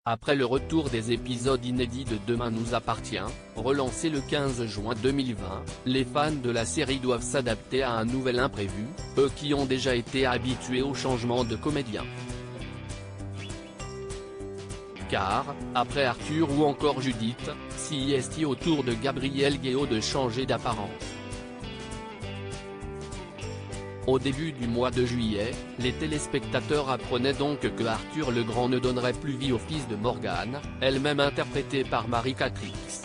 Après le retour des épisodes inédits de Demain nous appartient, relancé le 15 juin 2020, les fans de la série doivent s'adapter à un nouvel imprévu, eux qui ont déjà été habitués au changement de comédien. Car, après Arthur ou encore Judith, c'est au tour de Gabriel Guéot de changer d'apparence. Au début du mois de juillet, les téléspectateurs apprenaient donc que Arthur le Grand ne donnerait plus vie au fils de Morgane, elle-même interprétée par Marie-Catrix.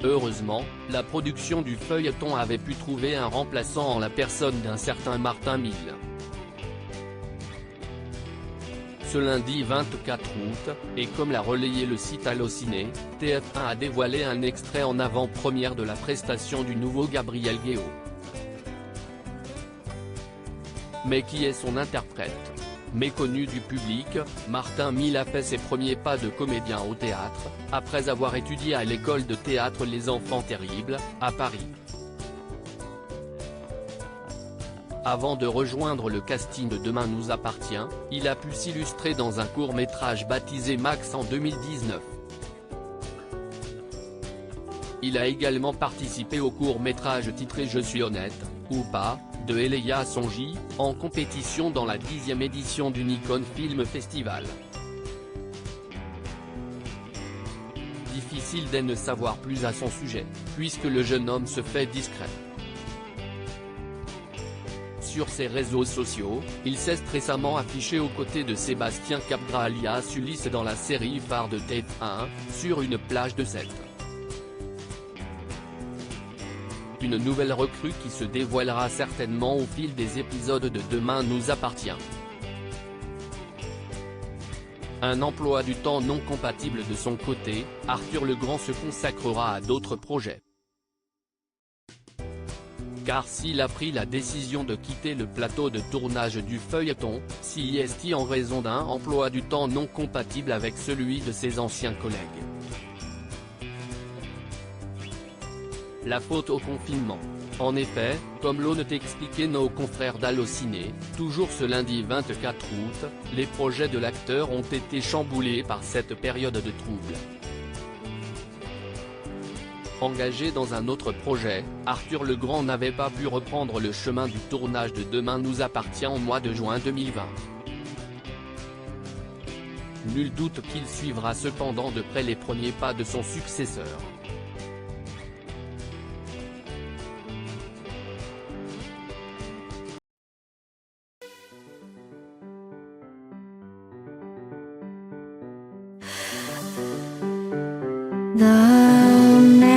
Heureusement, la production du feuilleton avait pu trouver un remplaçant en la personne d'un certain Martin Mille. Ce lundi 24 août, et comme l'a relayé le site Allociné, TF1 a dévoilé un extrait en avant-première de la prestation du nouveau Gabriel Guéot. Mais qui est son interprète? Méconnu du public, Martin Mille a fait ses premiers pas de comédien au théâtre, après avoir étudié à l'école de théâtre Les Enfants Terribles, à Paris. Avant de rejoindre le casting de Demain nous appartient, il a pu s'illustrer dans un court-métrage baptisé Max en 2019. Il a également participé au court-métrage titré Je suis honnête, ou pas, de Eléa Sonji, en compétition dans la 10e édition du Nikon Film Festival. Difficile de ne savoir plus à son sujet, puisque le jeune homme se fait discret. Sur ses réseaux sociaux, il s'est récemment affiché aux côtés de Sébastien Capgras alias Ulysse dans la série phare de TF1, sur une plage de Sète. Une nouvelle recrue qui se dévoilera certainement au fil des épisodes de Demain nous appartient. Un emploi du temps non compatible de son côté, Arthur le Grand se consacrera à d'autres projets. Car s'il a pris la décision de quitter le plateau de tournage du feuilleton, c'est en raison d'un emploi du temps non compatible avec celui de ses anciens collègues. La faute au confinement. En effet, comme l'ont expliqué nos confrères d'Allociné, toujours ce lundi 24 août, les projets de l'acteur ont été chamboulés par cette période de trouble. Engagé dans un autre projet, Arthur le Grand n'avait pas pu reprendre le chemin du tournage de Demain nous appartient au mois de juin 2020. Nul doute qu'il suivra cependant de près les premiers pas de son successeur. The